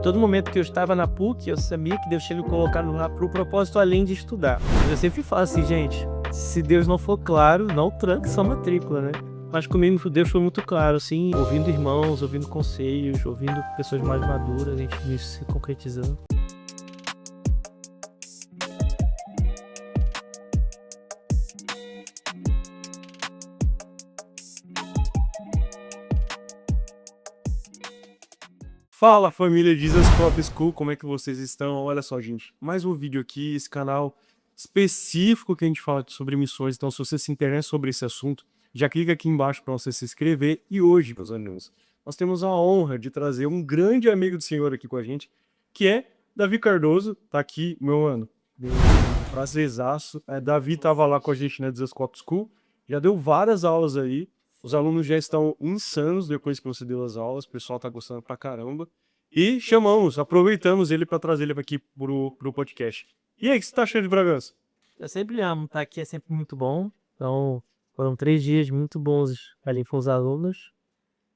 todo momento que eu estava na PUC, eu sabia que Deus tinha me colocado lá para o propósito além de estudar. Eu sempre falo assim, gente, se Deus não for claro, não tranque sua matrícula, né? Mas comigo Deus foi muito claro, assim, ouvindo irmãos, ouvindo conselhos, ouvindo pessoas mais maduras, a gente viu isso se concretizando. Fala família Jesus Pop School, como é que vocês estão? Olha só, gente, mais um vídeo aqui, esse canal específico que a gente fala sobre missões. Então, se você se interessa sobre esse assunto, já clica aqui embaixo para você se inscrever. E hoje, meus amigos, nós temos a honra de trazer um grande amigo do Senhor aqui com a gente, que é Davi Cardoso. Tá aqui, meu mano, meu prazerzaço. Davi tava lá com a gente na Jesus Pop School, já deu várias aulas aí. Os alunos já estão insanos depois que você deu as aulas, o pessoal tá gostando pra caramba. E aproveitamos ele para trazer ele aqui pro podcast. E aí, o que você tá achando de Bragança? Eu sempre amo, estar aqui é sempre muito bom. Então, foram 3 dias muito bons ali com os alunos.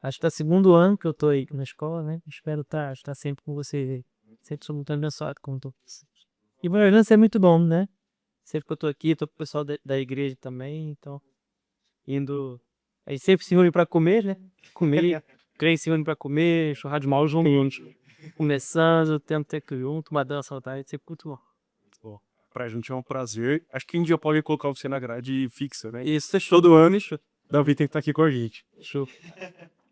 Acho que tá segundo ano que eu tô aí na escola, né? Espero estar sempre com você, sempre sou muito abençoado com todos. E Bragança é muito bom, né? Sempre que eu tô aqui, tô com o pessoal da igreja também, então, indo... A gente sempre se reúne pra comer, né? Comer, crente se reúne pra comer, churrasco de mal junto, começando, tendo tempo junto, uma dança à tarde, sempre muito bom. Bom, pra gente é um prazer. Acho que um dia pode colocar você na grade fixa, né? Isso, fechou. Todo ano, Davi tem que estar aqui com a gente. Show.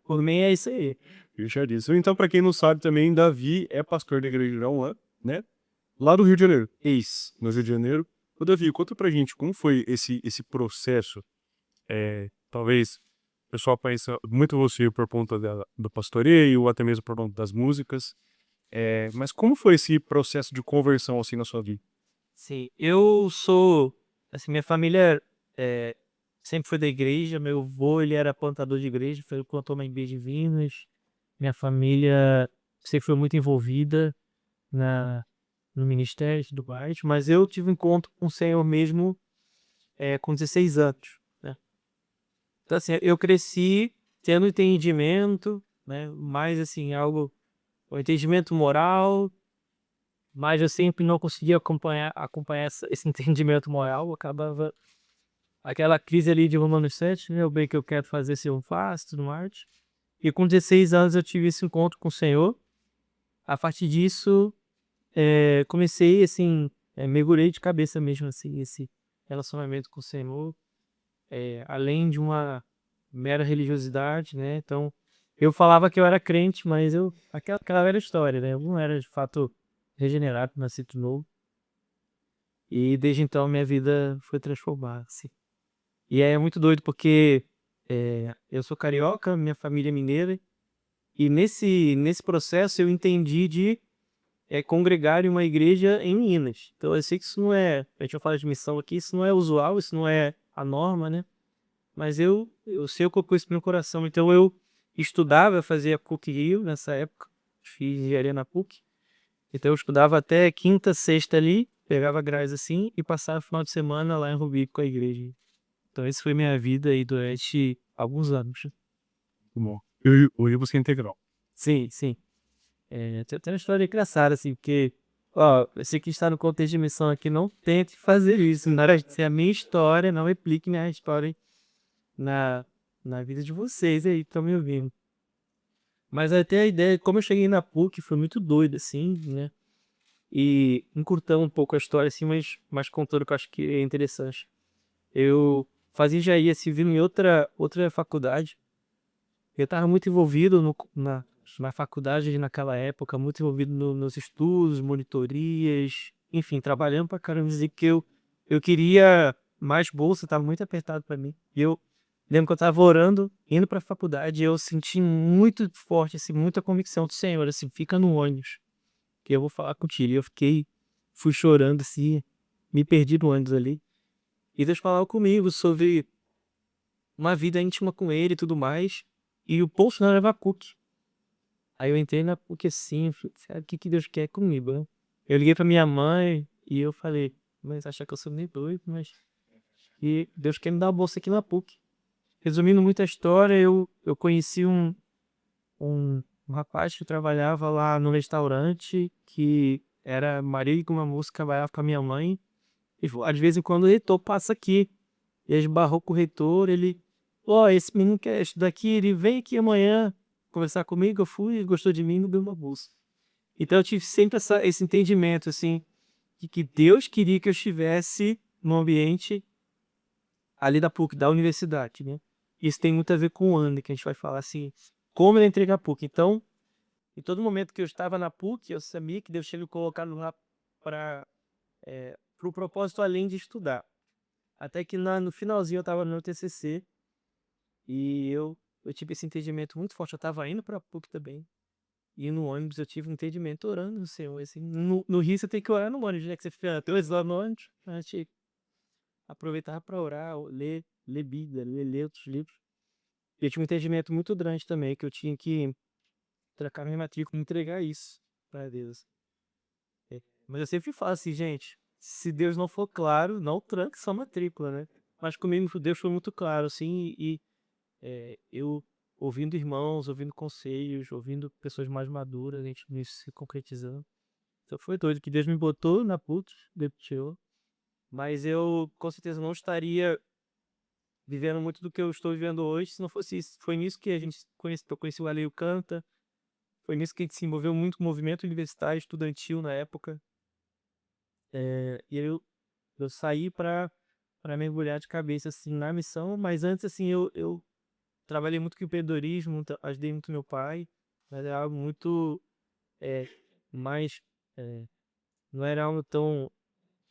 Por mim é isso aí. Fechadíssimo. Então, pra quem não sabe também, Davi é pastor da igreja Grão, né? Lá do Rio de Janeiro. Ex, no Rio de Janeiro. Ô, Davi, conta pra gente como foi esse processo. Talvez o pessoal conheça muito você por conta do pastoreio, ou até mesmo por conta das músicas. Mas como foi esse processo de conversão assim na sua vida? Sim, eu sou... Assim, minha família sempre foi da igreja. Meu avô, ele era plantador de igreja, foi plantou uma igreja de Vinas. Minha família sempre foi muito envolvida no ministério e tudo mais. Mas eu tive um encontro com o Senhor mesmo com 16 anos, né? Então, assim, eu cresci tendo entendimento, né? Mais, assim, um entendimento moral, mas eu sempre não conseguia acompanhar esse entendimento moral. Eu acabava aquela crise ali de Romanos 7, né? O bem que eu quero fazer, se eu faço, tudo mais. E com 16 anos eu tive esse encontro com o Senhor. A partir disso, comecei, assim, mergulhei de cabeça mesmo, assim, esse relacionamento com o Senhor, além de uma mera religiosidade, né? Então, eu falava que eu era crente, mas aquela velha história, né? Eu não era de fato regenerado, nascido de novo. E desde então minha vida foi transformada, assim. E é muito doido porque eu sou carioca, minha família é mineira, e nesse processo eu entendi de congregar em uma igreja em Minas. Então eu sei que isso não é, a gente vai falar de missão aqui, isso não é usual, isso não é a norma, né? Mas eu sei o que eu pus no meu coração. Então eu estudava, eu fazia PUC Rio nessa época, fiz engenharia na PUC. Então eu estudava até quinta, sexta ali, pegava grades assim e passava o final de semana lá em Rubi com a igreja. Então essa foi minha vida aí durante alguns anos. Muito bom. Hoje você é integral. Sim, sim. Tem uma história engraçada, assim, porque, ó, você que está no contexto de missão aqui, não tente fazer isso. Na hora de ser a minha história, não replique minha história na, na vida de vocês aí que estão me ouvindo. Mas até a ideia, como eu cheguei na PUC, foi muito doido, assim, né? E encurtando um pouco a história, assim, mas contando que eu acho que é interessante. Eu fazia engenharia civil em outra faculdade. Eu estava muito envolvido na faculdade naquela época, muito envolvido nos estudos, monitorias, enfim, trabalhando pra caramba. Dizer que eu queria mais bolsa, estava muito apertado para mim. E eu lembro que eu estava orando, indo para a faculdade, e eu senti muito forte, assim, muita convicção do Senhor, assim, fica no ônibus, que eu vou falar contigo. E eu fui chorando, assim, me perdi no ônibus ali. E Deus falava comigo sobre uma vida íntima com Ele e tudo mais. E o posto não era Habacuque. Aí eu entrei na PUC assim, falei, sabe o que Deus quer comigo, né? Eu liguei pra minha mãe e eu falei, mas acha que eu sou meio doido, mas... E Deus quer me dar uma bolsa aqui na PUC. Resumindo muito a história, eu conheci um um rapaz que trabalhava lá no restaurante, que era marido de uma moça que trabalhava com a minha mãe. E falou: "Ah, de vez em quando o reitor passa aqui." E aí esbarrou com o reitor, ele, ó, esse menino quer estudar aqui, ele vem aqui amanhã conversar comigo. Eu fui, ele gostou de mim, me deu uma bolsa. Então eu tive sempre esse entendimento, assim, de que Deus queria que eu estivesse no ambiente ali da PUC, da universidade, né? Isso tem muito a ver com o ano, que a gente vai falar assim, como eu entrei na PUC. Então, em todo momento que eu estava na PUC, eu sabia que Deus tinha me colocado lá para o propósito além de estudar. Até que no finalzinho eu estava no meu TCC e eu tive esse entendimento muito forte. Eu estava indo para a PUC também. E no ônibus eu tive um entendimento orando no Senhor. Assim, no Rio você tem que orar no ônibus, né? Que você fica 2 horas no ônibus. A gente aproveitava para orar, ler Bíblia, ler outros livros. E eu tive um entendimento muito grande também, que eu tinha que trancar minha matrícula e entregar isso para Deus. Mas eu sempre falo assim, gente, se Deus não for claro, não tranque sua matrícula, né? Mas comigo Deus foi muito claro, assim, e eu ouvindo irmãos, ouvindo conselhos, ouvindo pessoas mais maduras, a gente nisso se concretizando. Então foi doido que Deus me botou na PUC, depois, mas eu com certeza não estaria vivendo muito do que eu estou vivendo hoje se não fosse isso. Foi nisso que a gente conhece, eu conheci o Aleio Canta, foi nisso que a gente se envolveu muito com o movimento universitário, estudantil na época. E aí eu saí para mergulhar de cabeça assim na missão, mas antes assim eu trabalhei muito com empreendedorismo, ajudei muito meu pai, mas é algo muito é, mais é, não era algo tão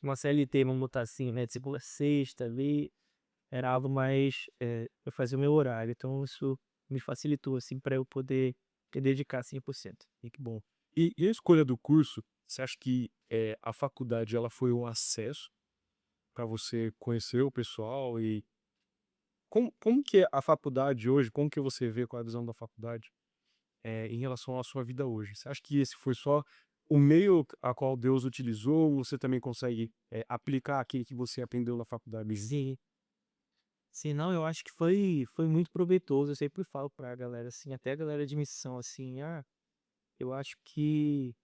uma CLT, vamos botar assim, né, de segunda a sexta ali, era algo mais eu fazia o meu horário, então isso me facilitou assim para eu poder me dedicar 100%. E que bom. E a escolha do curso, você acha que a faculdade ela foi um acesso para você conhecer o pessoal e como que é a faculdade hoje, como que você vê com a visão da faculdade em relação à sua vida hoje? Você acha que esse foi só o meio a qual Deus utilizou, ou você também consegue aplicar aquilo que você aprendeu na faculdade? Sim. Sim, não, eu acho que foi muito proveitoso. Eu sempre falo pra galera, assim, até a galera de missão, assim, eu acho que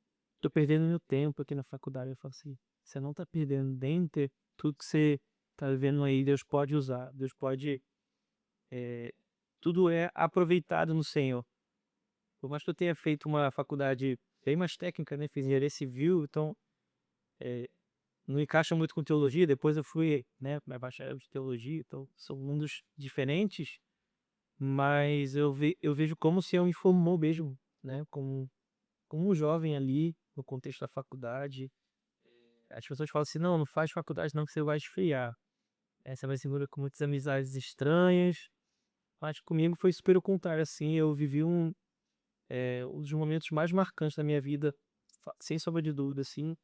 tô perdendo meu tempo aqui na faculdade. Eu falo assim, você não tá perdendo dentro tudo que você tá vivendo aí, Deus pode usar, Deus pode, é, tudo é aproveitado no Senhor. Por mais que eu tenha feito uma faculdade bem mais técnica, né, fiz engenharia civil, então não encaixa muito com teologia. Depois eu fui, né, para bacharel de teologia, então são mundos diferentes. Mas eu vejo como o Senhor me formou mesmo, né, como um jovem ali, no contexto da faculdade. As pessoas falam assim: "Não, não faz faculdade não que você vai esfriar." Você vai se envolver com muitas amizades estranhas, mas comigo foi super o contrário, assim, eu vivi um dos momentos mais marcantes da minha vida, sem sombra de dúvida, assim.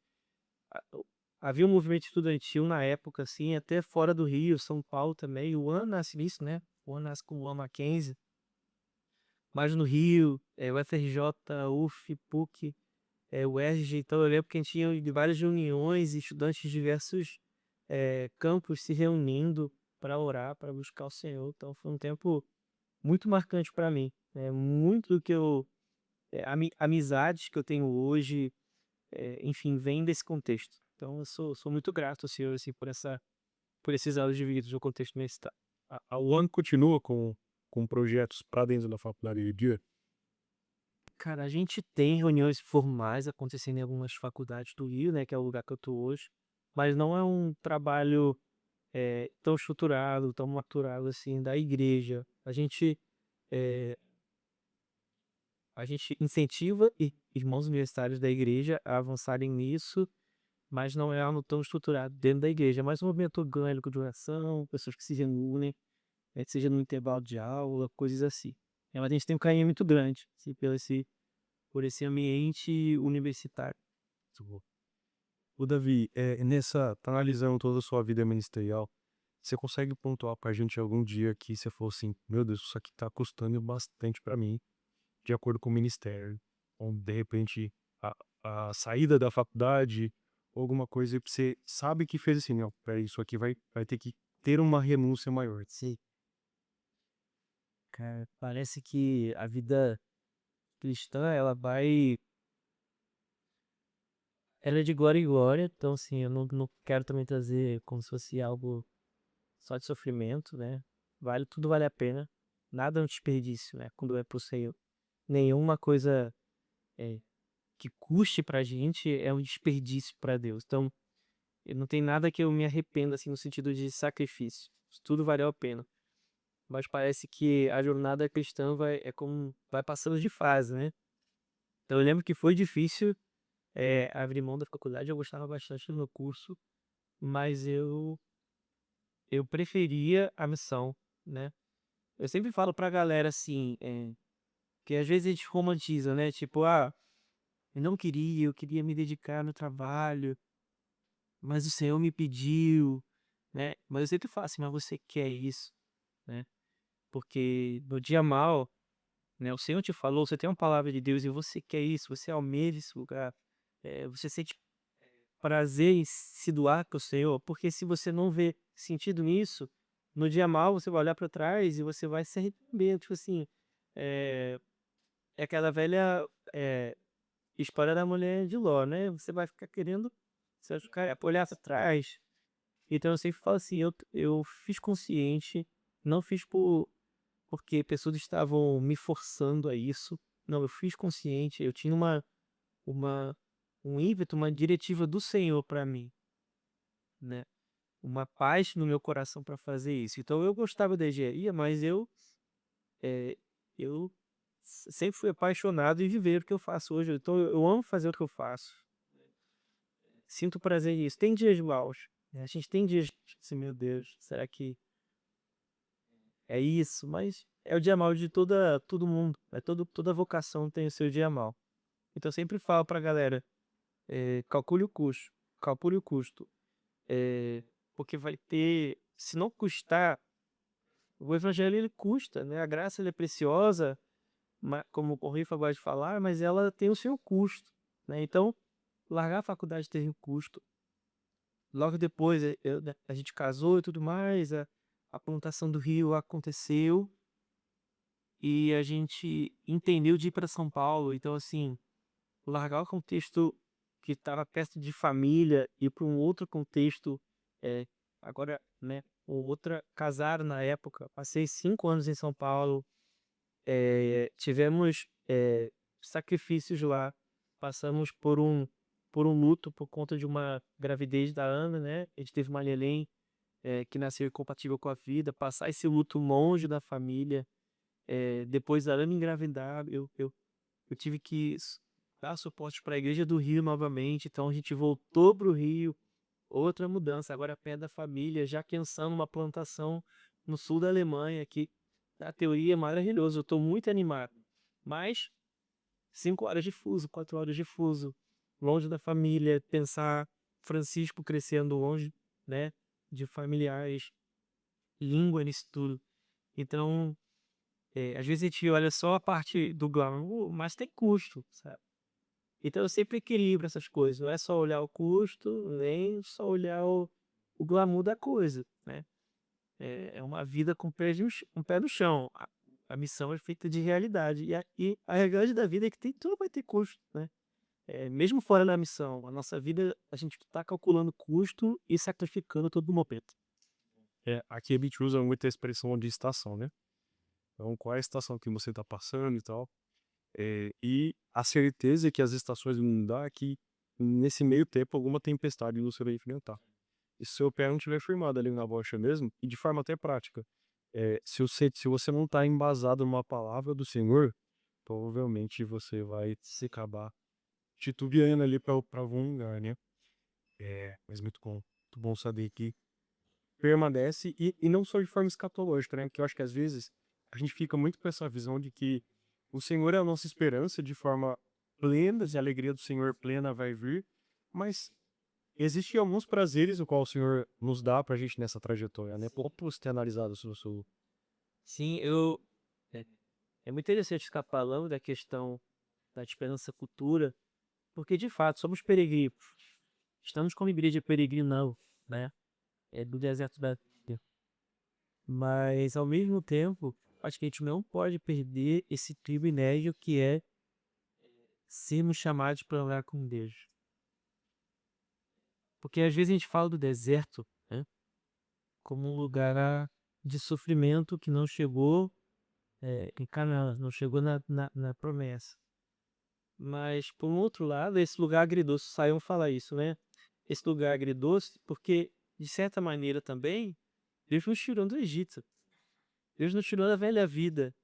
Havia um movimento estudantil na época, assim, até fora do Rio, São Paulo também. O Ano nasce nisso, né, o Ano nasce com o Mackenzie. Mas no Rio, o FRJ, UF, PUC, o UERJ, então eu lembro que a gente tinha de várias reuniões e estudantes de diversos campos se reunindo para orar, para buscar o Senhor. Então foi um tempo muito marcante para mim, né? Muito do que amizades que eu tenho hoje, enfim, vem desse contexto. Então eu sou muito grato ao Senhor, assim, por esses anos de vida no contexto universitário. A UAN continua com projetos para dentro da faculdade de dia? Cara, a gente tem reuniões formais acontecendo em algumas faculdades do Rio, né, que é o lugar que eu tô hoje, mas não é um trabalho tão estruturado, tão maturado assim da igreja. Eh, a gente incentiva irmãos universitários da igreja a avançarem nisso, mas não é algo tão estruturado dentro da igreja. É mais um movimento orgânico de oração, pessoas que se reúnem, seja no intervalo de aula, coisas assim. Mas a gente tem um carinho muito grande, assim, por esse ambiente universitário. Muito bom. Ô Davi, tá analisando toda a sua vida ministerial, você consegue pontuar pra gente algum dia que você falou assim: "Meu Deus, isso aqui tá custando bastante pra mim, de acordo com o ministério", ou de repente a saída da faculdade, ou alguma coisa que você sabe que fez assim: "Não, espera aí, isso aqui vai ter que ter uma renúncia maior". Sim, cara, parece que a vida cristã, ela é de glória em glória, então assim, eu não quero também trazer como se fosse algo só de sofrimento, né? Tudo vale a pena, nada é um desperdício, né? Quando é pro Senhor. Nenhuma coisa é, que custe pra gente é um desperdício pra Deus. Então, não tem nada que eu me arrependa, assim, no sentido de sacrifício. Tudo valeu a pena. Mas parece que a jornada cristã vai passando de fase, né? Então eu lembro que foi difícil abrir mão da faculdade, eu gostava bastante do meu curso, mas eu preferia a missão, né? Eu sempre falo pra galera assim, que às vezes a gente romantiza, né? Tipo, eu queria me dedicar no trabalho, mas o Senhor me pediu, né? Mas eu sempre falo assim, mas você quer isso, né? Porque no dia mal, né? O Senhor te falou, você tem uma palavra de Deus e você quer isso, você almeja esse lugar, você sente prazer em se doar para o Senhor, porque se você não vê sentido nisso, no dia mal você vai olhar para trás e você vai se arrepender, tipo assim, é, é aquela velha história da mulher de Ló, né? Você vai ficar querendo, você vai ficar olhar para trás. Então eu sempre falo assim, eu fiz consciente, não fiz porque pessoas estavam me forçando a isso. Não, eu fiz consciente, eu tinha uma, um ímpeto, uma diretiva do Senhor para mim, né? Uma paz no meu coração para fazer isso. Então eu gostava da engenharia, mas eh, eu sempre fui apaixonado em viver o que eu faço hoje. Então eu amo fazer o que eu faço. Sinto prazer nisso. Tem dias maus, né? A gente tem dias assim, meu Deus, será que é isso? Mas é o dia mau de todo mundo. Toda vocação tem o seu dia mau. Então eu sempre falo pra galera, calcule o custo. Calcule o custo. Porque vai ter. Se não custar, o evangelho ele custa, né? A graça ele é preciosa, como o Rifa gosta de falar, mas ela tem o seu custo, né? Então, largar a faculdade tem um custo. Logo depois, né, a gente casou e tudo mais, a plantação do Rio aconteceu e a gente entendeu de ir para São Paulo. Então, assim, largar o contexto que estava perto de família e para um outro contexto, é, agora, né, outra, casaram na época, passei 5 anos em São Paulo, tivemos sacrifícios lá, passamos por um luto por conta de uma gravidez da Ana, né, a gente teve uma neném que nasceu incompatível com a vida, passar esse luto longe da família, depois da Ana engravidar, eu tive que dar suporte para a igreja do Rio novamente, então a gente voltou para o Rio, outra mudança, agora perto da família, já pensando uma plantação no sul da Alemanha, que na teoria é maravilhoso, eu estou muito animado, mas 5 horas de fuso, 4 horas de fuso, longe da família, pensar Francisco crescendo longe, né, de familiares, língua nisso tudo, então às vezes a gente olha só a parte do glamour, mas tem custo, sabe? Então eu sempre equilibro essas coisas. Não é só olhar o custo, nem só olhar o glamour da coisa, né? É uma vida com um pé no chão. A missão é feita de realidade. E a realidade da vida é que tudo vai ter custo, né? Mesmo fora da missão, a nossa vida, a gente está calculando custo e sacrificando todo momento. Aqui a gente usa muito a expressão de estação, né? Então, qual é a estação que você tá passando e tal. E a certeza que as estações vão mudar é que nesse meio tempo alguma tempestade você vai enfrentar. E se o seu pé não estiver firmado ali na bocha mesmo, e de forma até prática, se você não está embasado numa palavra do Senhor, provavelmente você vai se acabar titubeando ali para algum lugar, né? Mas muito bom saber que permanece e não só de forma escatológica, né? Porque eu acho que às vezes a gente fica muito com essa visão de que o Senhor é a nossa esperança de forma plena, e a alegria do Senhor plena vai vir, mas existem alguns prazeres o qual o Senhor nos dá pra gente nessa trajetória, né? Poucos ter analisado sobre o seu. Sim, é, é muito interessante ficar falando da questão da esperança futura, porque de fato somos peregrinos. Estamos como igreja peregrinando, né? Do deserto da vida. Mas ao mesmo tempo, acho que a gente não pode perder esse privilégio que é sermos chamados para orar com Deus. Porque às vezes a gente fala do deserto, né, como um lugar de sofrimento que não chegou em Canaã, não chegou na promessa. Mas, por um outro lado, esse lugar agridoce, Saião fala isso, né? Esse lugar agridoce, porque, de certa maneira também, Deus nos tirou do Egito. Deus nos tirou da velha vida.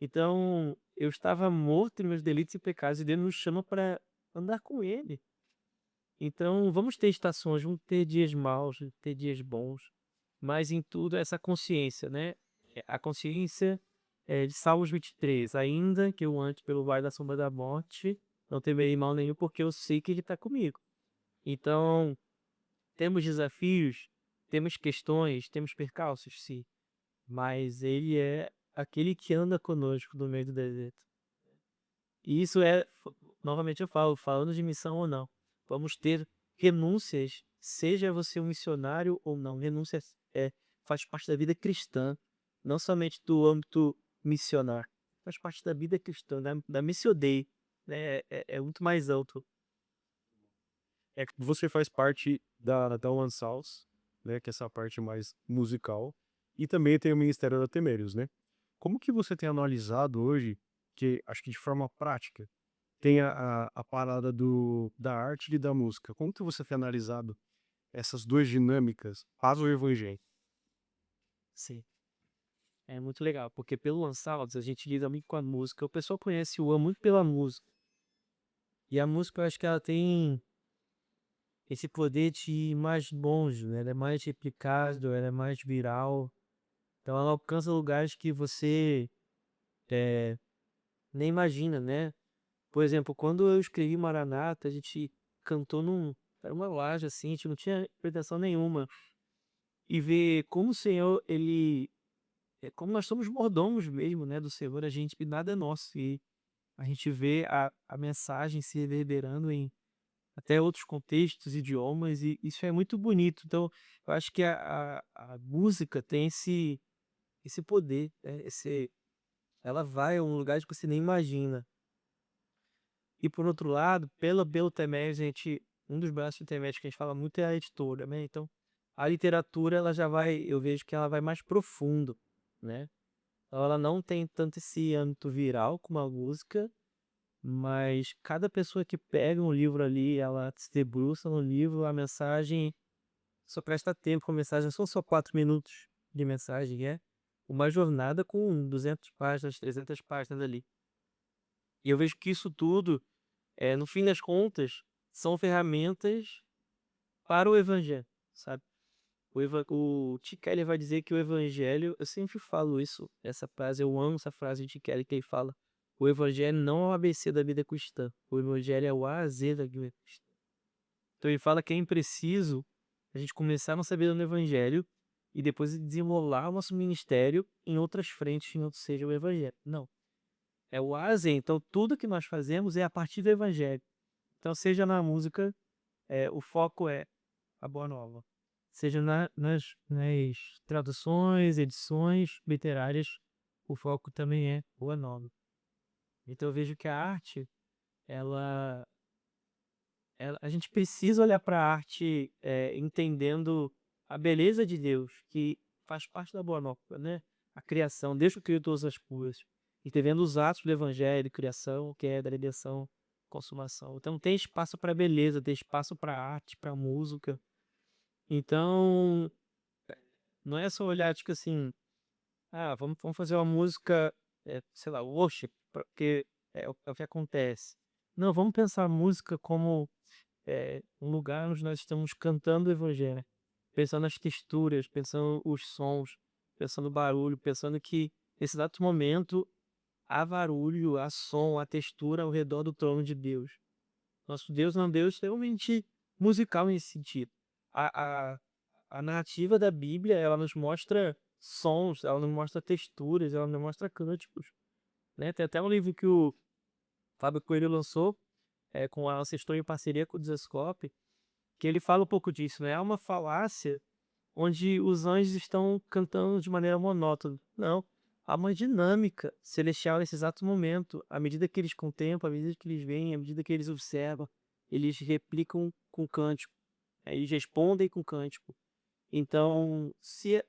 Então, eu estava morto em meus delitos e pecados, e Deus nos chama para andar com Ele. Então, vamos ter estações, vamos ter dias maus, ter dias bons, mas em tudo essa consciência, né? A consciência de Salmos 23, ainda que eu ande pelo vale da sombra da morte, não temerei mal nenhum, porque eu sei que Ele está comigo. Então, temos desafios, temos questões, temos percalços, sim, mas Ele é aquele que anda conosco no meio do deserto. E isso novamente eu falo, falando de missão ou não, vamos ter renúncias, seja você um missionário ou não. Renúncia faz parte da vida cristã, não somente do âmbito missionário, faz parte da vida cristã, da Missio Dei, né? É muito mais alto. É que você faz parte da One Souls, né, que é essa parte mais musical, e também tem o Ministério da Temérios, né? Como que você tem analisado hoje, que acho que de forma prática, tem a parada da arte e da música? Como que você tem analisado essas duas dinâmicas para o evangelho? Sim, é muito legal, porque pelo Lançados a gente lida muito com a música, o pessoal conhece o muito pela música, e a música eu acho que ela tem esse poder de ir mais longe, né? Ela é mais replicável, ela é mais viral. Então ela alcança lugares que você nem imagina, né? Por exemplo, quando eu escrevi Maranata, a gente cantou era uma laje assim, a gente não tinha pretensão nenhuma. E ver como o Senhor, como nós somos mordomos mesmo, né, do Senhor, a gente, nada é nosso. E a gente vê a mensagem se reverberando em até outros contextos, idiomas, e isso é muito bonito. Então, eu acho que a música tem esse poder, né? Ela vai a um lugar que você nem imagina. E por outro lado, pelo Teméis, um dos braços do Teméis que a gente fala muito é a editora, né? Então, a literatura, ela já vai, eu vejo que ela vai mais profundo, né? Então, ela não tem tanto esse âmbito viral como a música, mas cada pessoa que pega um livro ali, ela se debruça no livro, a mensagem só presta tempo, a mensagem são só 4 minutos de mensagem, é uma jornada com 200 páginas, 300 páginas ali. E eu vejo que isso tudo, no fim das contas, são ferramentas para o evangelho, sabe? O Tim Keller vai dizer que o evangelho, eu sempre falo isso, essa frase, eu amo essa frase de Tim Keller que ele fala, o evangelho não é o ABC da vida cristã, o evangelho é o A a Z da vida cristã. Então ele fala que é impreciso a gente começar não sabendo o evangelho e depois desenrolar o nosso ministério em outras frentes que não seja o evangelho. Não. É o A a Z. Então tudo que nós fazemos é a partir do evangelho. Então seja na música, o foco é a boa nova. Seja nas traduções, edições literárias, o foco também é boa nova. Então eu vejo que a arte, ela a gente precisa olhar para a arte entendendo a beleza de Deus, que faz parte da boa nova, né? A criação, Deus que criou todas as coisas. E te vendo os atos do evangelho, criação, que é da redenção, consumação. Então tem espaço para beleza, tem espaço para arte, para música. Então, não é só olhar, tipo assim, vamos fazer uma música, sei lá, worship, porque é o que acontece. Não, vamos pensar a música como um lugar onde nós estamos cantando o evangelho, né? Pensando nas texturas, pensando os sons, pensando no barulho, pensando que nesse exato momento há barulho, há som, há textura ao redor do trono de Deus. Nosso Deus é um Deus extremamente musical nesse sentido. A, a, a narrativa da Bíblia, ela nos mostra sons, ela nos mostra texturas, ela nos mostra cânticos, né? Tem até um livro que o Fábio Coelho lançou, com a Ancestral em parceria com o Desescope, que ele fala um pouco disso, né? Há uma falácia onde os anjos estão cantando de maneira monótona. Não. há uma dinâmica celestial nesse exato momento. À medida que eles contemplam, à medida que eles veem, à medida que eles observam, eles replicam com cântico, eles respondem com cântico. Então, se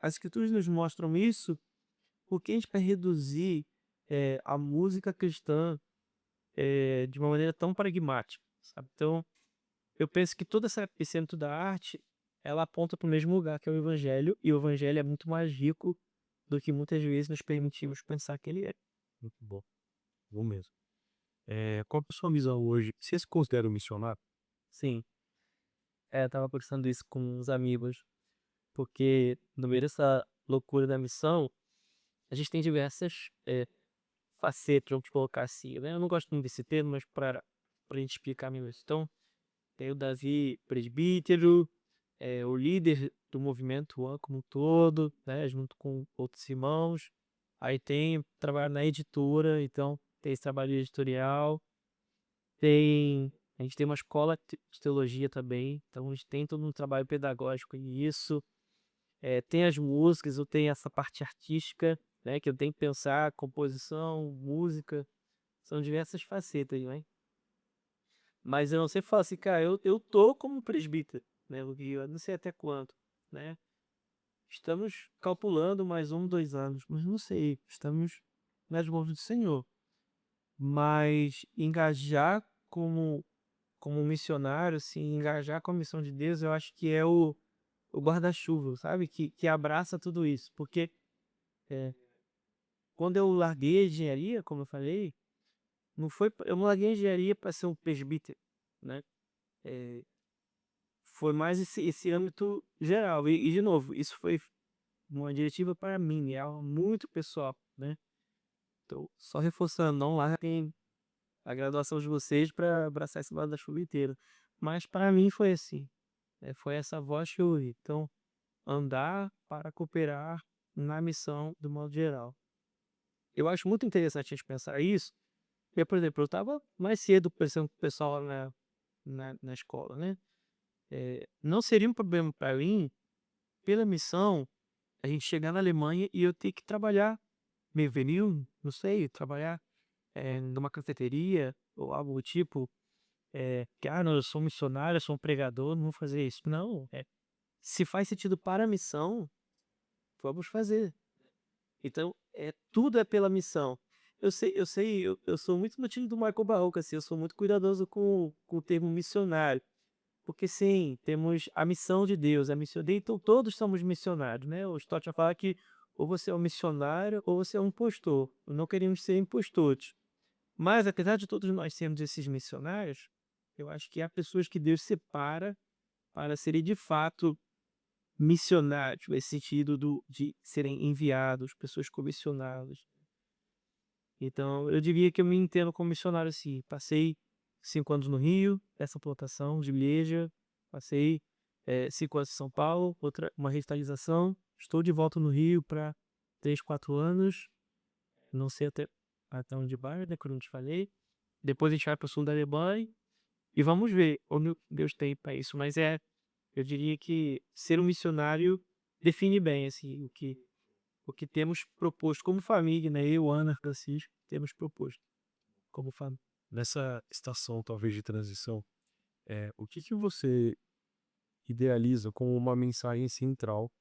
as escrituras nos mostram isso, por que a gente vai reduzir a música cristã de uma maneira tão pragmática, sabe? Então, eu penso que todo esse âmbito da arte, ela aponta para o mesmo lugar, que é o evangelho, e o evangelho é muito mais rico do que muitas vezes nos permitimos pensar que ele é. Muito bom, bom mesmo. Qual que é a sua visão hoje? Você se considera um missionário? Sim, eu tava pensando isso com uns amigos, porque no meio dessa loucura da missão, a gente tem diversas facetas, vamos colocar assim, né? Eu não gosto muito desse termo, mas para a gente explicar melhor isso. Então, tem o Davi presbítero, o líder do movimento One como um todo, né, junto com outros irmãos. Aí tem trabalho na editora, então tem esse trabalho editorial. A gente tem uma escola de teologia também, então a gente tem todo um trabalho pedagógico nisso. Tem as músicas, eu tenho essa parte artística, né, que eu tenho que pensar, composição, música, são diversas facetas, né? Mas eu não sei falar assim, cara, eu tô como presbítero, né, Luque? Eu não sei até quanto, né? Estamos calculando mais 2 anos, mas não sei, estamos nas mãos do Senhor. Mas engajar como missionário, assim, engajar com a missão de Deus, eu acho que é o guarda-chuva, sabe? Que abraça tudo isso. Porque quando eu larguei a engenharia, como eu falei, eu não larguei a engenharia para ser um presbítero, né? Foi mais esse âmbito geral. De novo, isso foi uma diretiva para mim, é algo muito pessoal, né? Então, só reforçando, não larguem a graduação de vocês para abraçar esse lado da chuva inteira. Mas para mim foi assim, foi essa voz que eu ouvi. Então, andar para cooperar na missão do modo geral. Eu acho muito interessante a gente pensar isso, porque, por exemplo, eu estava mais cedo pensando com o pessoal na escola, né? Não seria um problema para mim, pela missão, a gente chegar na Alemanha e eu ter que trabalhar meio venil, não sei, trabalhar numa cafeteria ou algo do tipo, não, eu sou um missionário, eu sou um pregador, não vou fazer isso. Não, se faz sentido para a missão, vamos fazer. Então, tudo é pela missão. Eu sou muito no time do Michael Barroca, assim, eu sou muito cuidadoso com o termo missionário. Porque sim, temos a missão de Deus, a missão dele, então todos somos missionários, né? O Stott já fala que ou você é um missionário ou você é um impostor. Não queremos ser impostores. Mas, apesar de todos nós sermos esses missionários, eu acho que há pessoas que Deus separa para serem de fato missionários, nesse sentido de serem enviados, pessoas comissionadas. Então, eu diria que eu me entendo como missionário assim. Passei 5 anos no Rio, essa plantação de igreja, passei 5 anos em São Paulo, uma revitalização. Estou de volta no Rio para 3, 4 anos, não sei até onde vai, né, como eu te falei. Depois a gente vai para o sul da Alemanha e vamos ver onde Deus tem para isso. Mas eu diria que ser um missionário define bem assim, o que temos proposto como família, né? Eu, Ana, Francisco, temos proposto como família. Nessa estação, talvez, de transição, o que que você idealiza como uma mensagem central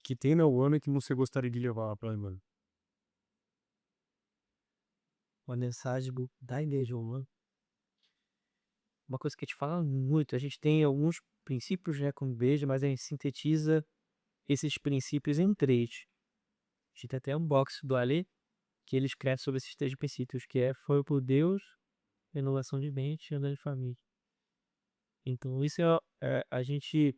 que tem na UANA e que você gostaria de levar para a Alemanha? Uma mensagem da igreja humana. Uma coisa que a gente fala muito, a gente tem alguns princípios, né, como igreja, mas a gente sintetiza esses princípios em 3. A gente tem até um box do Ale, que ele escreve sobre esses 3 princípios, que foi por Deus, renovação de mente e andar de família. Então isso a gente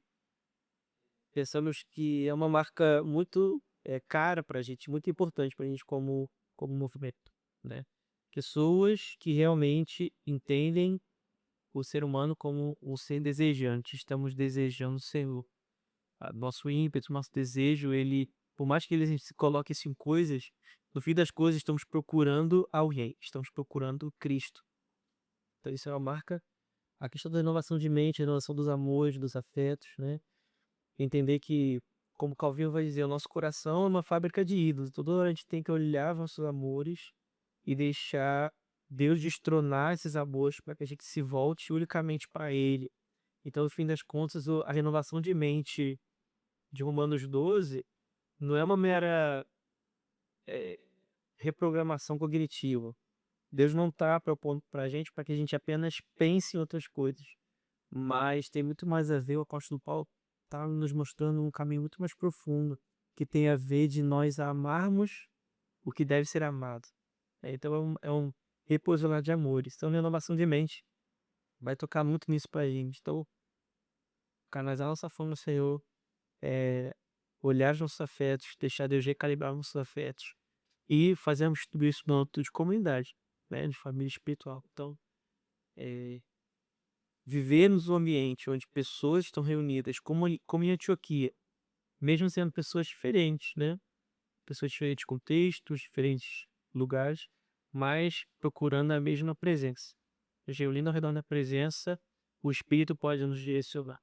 pensamos que é uma marca muito cara pra gente, muito importante pra gente como movimento, né? Pessoas que realmente entendem o ser humano como um ser desejante, estamos desejando o Senhor. Nosso ímpeto, nosso desejo, ele, por mais que ele se coloque isso em coisas, no fim das coisas estamos procurando alguém, estamos procurando Cristo. Então isso é uma marca, a questão da renovação de mente, a renovação dos amores, dos afetos, né? Entender que como Calvino vai dizer, o nosso coração é uma fábrica de ídolos. Toda hora a gente tem que olhar nossos amores e deixar Deus destronar esses amores para que a gente se volte unicamente para Ele. Então, no fim das contas, a renovação de mente de Romanos 12 não é uma mera reprogramação cognitiva. Deus não está propondo para a gente para que a gente apenas pense em outras coisas, mas tem muito mais a ver, o apóstolo Paulo está nos mostrando um caminho muito mais profundo, que tem a ver de nós amarmos o que deve ser amado. Então é um reposicionar de amores. Então, renovação de mente vai tocar muito nisso para a gente. Então, canalizar nossa fome no Senhor, olhar os nossos afetos, deixar Deus recalibrar nossos afetos e fazermos tudo isso no âmbito de comunidade, né, de família espiritual. Então, vivermos um ambiente onde pessoas estão reunidas, como em Antioquia, mesmo sendo pessoas diferentes, né? Pessoas de diferentes contextos, diferentes lugares, mas procurando a mesma presença. Reunindo ao redor da presença, o Espírito pode nos direcionar.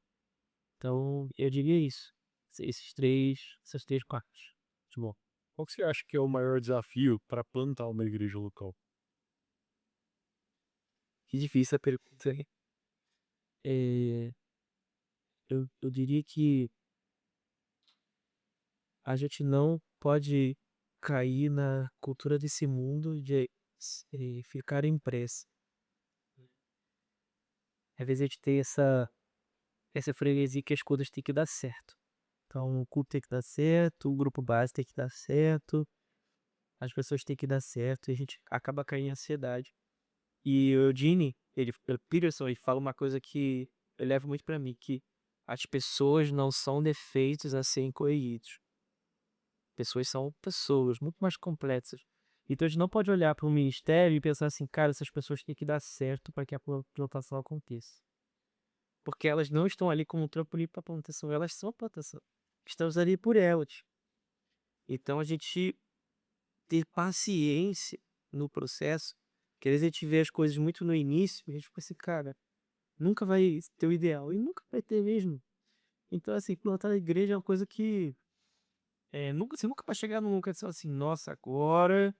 Então, eu diria isso. Essas três partes. Muito bom. Qual que você acha que é o maior desafio para plantar uma igreja local? Que difícil a pergunta, hein? É, eu diria que a gente não pode cair na cultura desse mundo de ficar impresso. Às vezes a gente tem essa freguesia que as coisas têm que dar certo. Então o culto tem que dar certo, o grupo base tem que dar certo, as pessoas têm que dar certo e a gente acaba caindo em ansiedade. E o Eugene, o Peterson, ele fala uma coisa que eu levo muito pra mim, que as pessoas não são defeitos a serem corrigidos. Pessoas são pessoas muito mais complexas. Então a gente não pode olhar para um ministério e pensar assim, cara, essas pessoas têm que dar certo para que a plantação aconteça. Porque elas não estão ali como um trampolim para a plantação, elas são a plantação. Estamos ali por elas. Então a gente ter paciência no processo, que às vezes a gente vê as coisas muito no início e a gente pensa assim, cara, nunca vai ter o ideal. E nunca vai ter mesmo. Então assim, plantar a igreja é uma coisa que você nunca vai chegar num lugar e falar assim, nossa, agora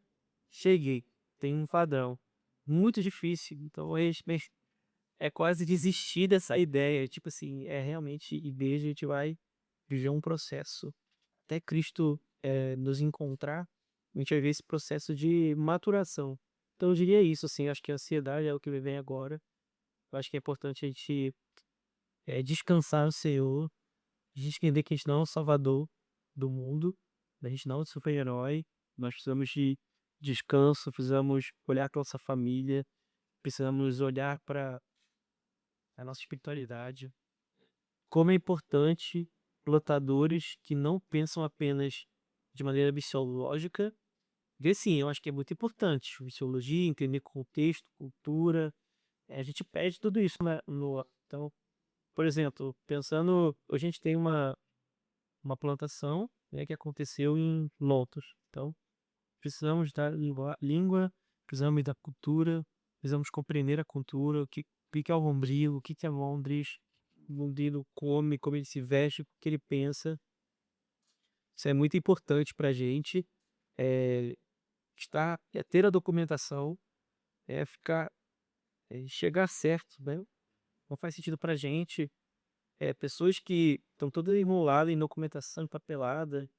cheguei, tem um padrão. Muito difícil. Então é quase desistir dessa ideia. Tipo assim, é realmente igreja, a gente vai viver um processo. Até Cristo nos encontrar, a gente vai ver esse processo de maturação. Então eu diria isso, assim, acho que a ansiedade é o que me vem agora. Eu acho que é importante a gente descansar no Senhor, a gente entender que a gente não é o salvador do mundo, a gente não é o super-herói, nós precisamos de descanso, precisamos olhar para nossa família, precisamos olhar para a nossa espiritualidade. Como é importante lutadores que não pensam apenas de maneira missiológica, ver sim, eu acho que é muito importante, missiologia, entender contexto, cultura, a gente pede tudo isso, né, então, por exemplo, pensando, hoje a gente tem uma plantação, né, que aconteceu em Lotus. Então, precisamos da língua, precisamos da cultura, precisamos compreender a cultura, o que é o Bombril, o que é Londres, o Londrino come, como ele se veste, o que ele pensa. Isso é muito importante para a gente. Ter a documentação, chegar certo, né? Não faz sentido para a gente. Pessoas que estão todas enroladas em documentação papelada,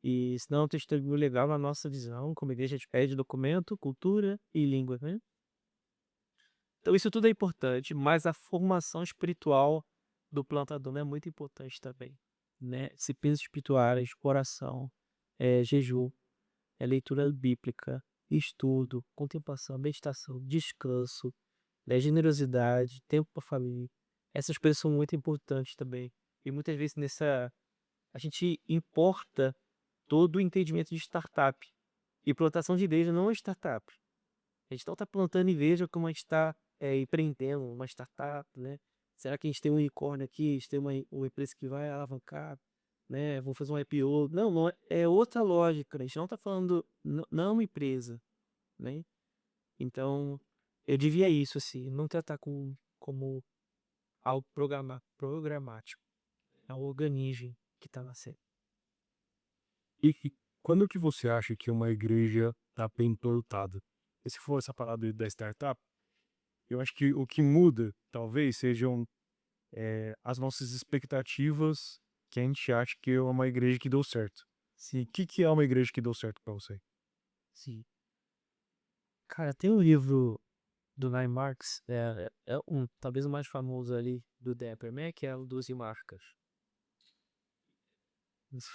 e isso não é um testemunho legal na nossa visão, como igreja a gente pede documento, cultura e língua, né? Então isso tudo é importante, mas a formação espiritual do plantador é muito importante também, né? Disciplinas espirituais, oração, jejum, leitura bíblica, estudo, contemplação, meditação, descanso, né? Generosidade, tempo para a família. Essas coisas são muito importantes também. E muitas vezes a gente importa todo o entendimento de startup. E plantação de igreja não é startup. A gente não está plantando igreja como a gente está empreendendo uma startup, né? Será que a gente tem um unicórnio aqui? A gente tem uma empresa que vai alavancar, né? Vamos fazer um IPO. Não, não é outra lógica, né? A gente não está falando, não é uma empresa, né? Então, eu diria isso, assim, não tratar como algo programático. É um organismo que está nascendo. E quando que você acha que uma igreja tá bem plantada? E se for essa parada da startup, eu acho que o que muda, talvez, sejam as nossas expectativas que a gente acha que é uma igreja que deu certo. Sim, O que que é uma igreja que deu certo pra você? sim. Cara, tem um livro do Nine Marks, talvez o mais famoso ali do Dapper, né? Que é o 12 Marcas.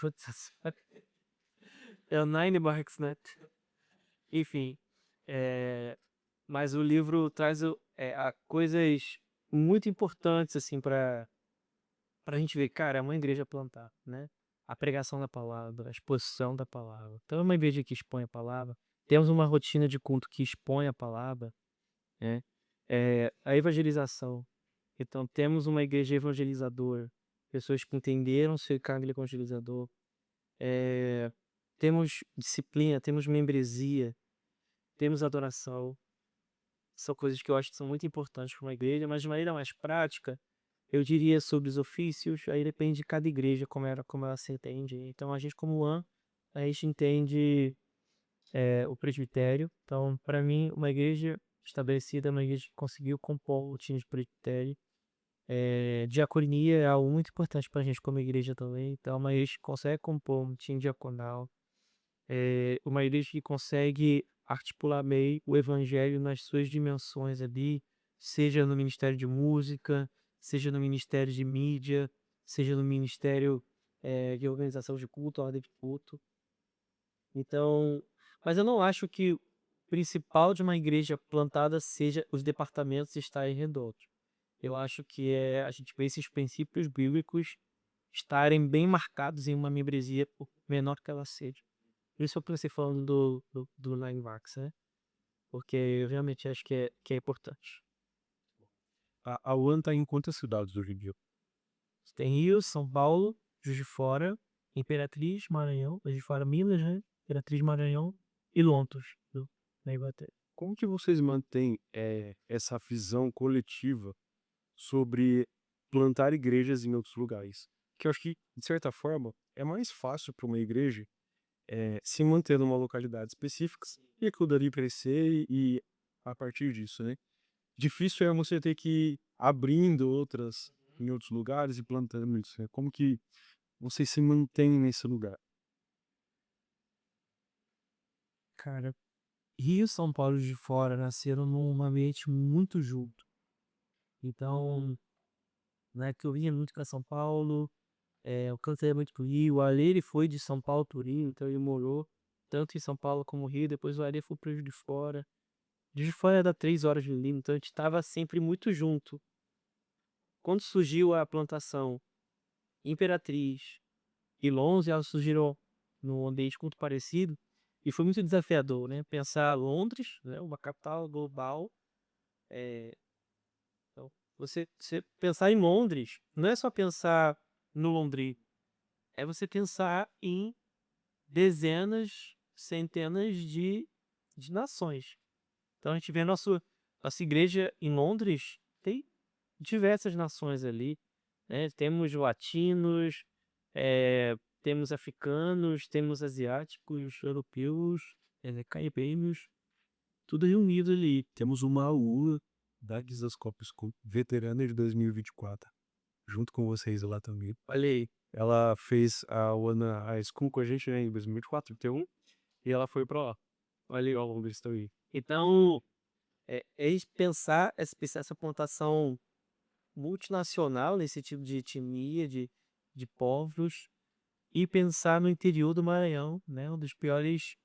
Putz, é o Nine Marks, né? Enfim, é, mas o livro traz coisas muito importantes, assim, para a gente ver, cara, é uma igreja plantar, né? A pregação da palavra, a exposição da palavra. Então, é uma igreja que expõe a palavra. Temos uma rotina de culto que expõe a palavra, né? A evangelização. Então, temos uma igreja evangelizadora, pessoas que entenderam ser cargo evangelizador. É, temos disciplina, temos membresia, temos adoração. São coisas que eu acho que são muito importantes para uma igreja, mas de maneira mais prática, eu diria sobre os ofícios, aí depende de cada igreja como ela se entende. Então, a gente como a gente entende o presbitério. Então, para mim, uma igreja estabelecida é uma igreja que conseguiu compor o time de presbitério. Diaconia é algo muito importante para a gente como igreja também. Então, uma igreja que consegue compor um time diaconal. Uma igreja que consegue articular bem o evangelho nas suas dimensões ali, seja no ministério de música, seja no ministério de mídia, seja no ministério de organização de culto, ordem de culto. Então, mas eu não acho que o principal de uma igreja plantada seja os departamentos estarem redondos. Eu acho que a gente vê esses princípios bíblicos estarem bem marcados em uma membresia, por menor que ela seja. Por isso eu comecei falando do Linevax, né? Porque eu realmente acho que é importante. A UAN tá em quantas cidades hoje em dia? Tem Rio, São Paulo, Juiz de Fora, Imperatriz, Maranhão, Juiz de Fora, Minas, né? Imperatriz, Maranhão e Lontos, na Ibaté. Como que vocês mantêm essa visão coletiva sobre plantar igrejas em outros lugares? Que eu acho que, de certa forma, é mais fácil para uma igreja se manter numa localidade específica e aquilo dali crescer e a partir disso, né? Difícil é você ter que ir abrindo outras em outros lugares e plantando isso, né? Como que vocês se mantêm nesse lugar? Cara, Rio, São Paulo, Juiz de Fora nasceram num ambiente muito junto. Então, né, que eu vinha muito para São Paulo, eu cantei muito pro Rio. O Ale, ele foi de São Paulo pro Rio, então ele morou tanto em São Paulo como Rio. Depois o Ale foi pro Juiz de Fora. Juiz de Fora era 3 horas de Lima, então a gente estava sempre muito junto. Quando surgiu a plantação Imperatriz e Lonze, elas surgiram num ambiente muito parecido e foi muito desafiador, né? Pensar Londres, né? Uma capital global. Então, você pensar em Londres não é só pensar no Londres, é você pensar em dezenas, centenas de nações. Então a gente vê nossa igreja em Londres, tem diversas nações ali, né? Temos latinos, temos africanos, temos asiáticos, europeus, caribenhos, tudo reunido ali. Temos uma aluna da Guizascope School, veterana de 2024, junto com vocês lá também. Olha aí. Ela fez a Wana High School com a gente, né, em 2024, 31, e ela foi pra lá. Olha aí, ao longo disso também. Então, pensar essa plantação multinacional nesse tipo de etnia, de povos, e pensar no interior do Maranhão, né, um dos piores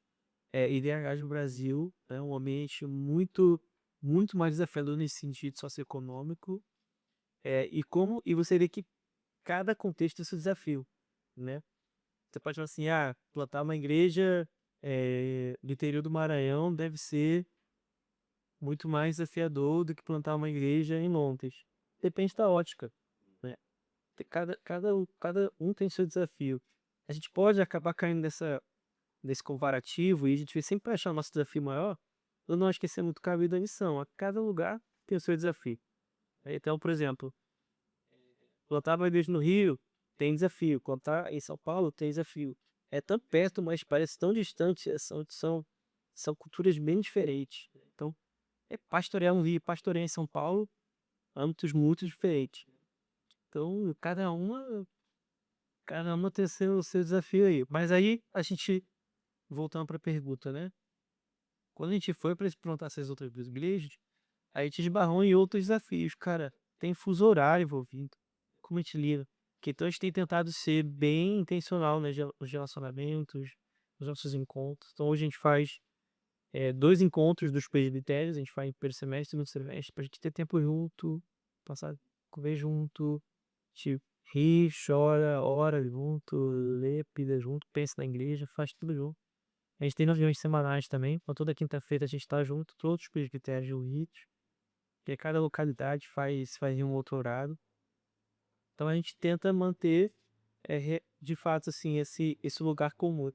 IDHs do Brasil, né, um ambiente muito mais desafiador nesse sentido socioeconômico, e você vê que cada contexto tem seu desafio, né? Você pode falar assim, plantar uma igreja no interior do Maranhão deve ser muito mais desafiador do que plantar uma igreja em Londres. Depende da ótica, né? Cada um tem seu desafio. A gente pode acabar caindo nesse comparativo e a gente vai sempre achar o nosso desafio maior, ou não esquecer muito cabe da missão. A cada lugar tem o seu desafio. Então, por exemplo, plantar uma igreja no Rio tem desafio, plantar em São Paulo tem desafio. é tão perto, mas parece tão distante, são culturas bem diferentes. Então, pastorear no Rio e pastorear em São Paulo, âmbitos muito diferentes. Então, cada uma tem seu desafio aí. Mas aí, a gente, voltando para a pergunta, né? Quando a gente foi para experimentar essas outras duas igrejas, a gente esbarrou em outros desafios, cara. Tem fuso horário envolvido. Como a gente lida? Que então a gente tem tentado ser bem intencional, né, nos relacionamentos, nos nossos encontros. Então hoje a gente faz 2 encontros dos presbitérios, a gente faz em primeiro semestre e segundo semestre, pra gente ter tempo junto, passar, comer junto, a gente ri, chora, ora junto, lê, pida junto, pensa na igreja, faz tudo junto. A gente tem reuniões semanais também, então toda quinta-feira a gente tá junto, todos os presbitérios reunidos, porque cada localidade faz em um outro horário. Então a gente tenta manter, de fato, assim, esse lugar comum.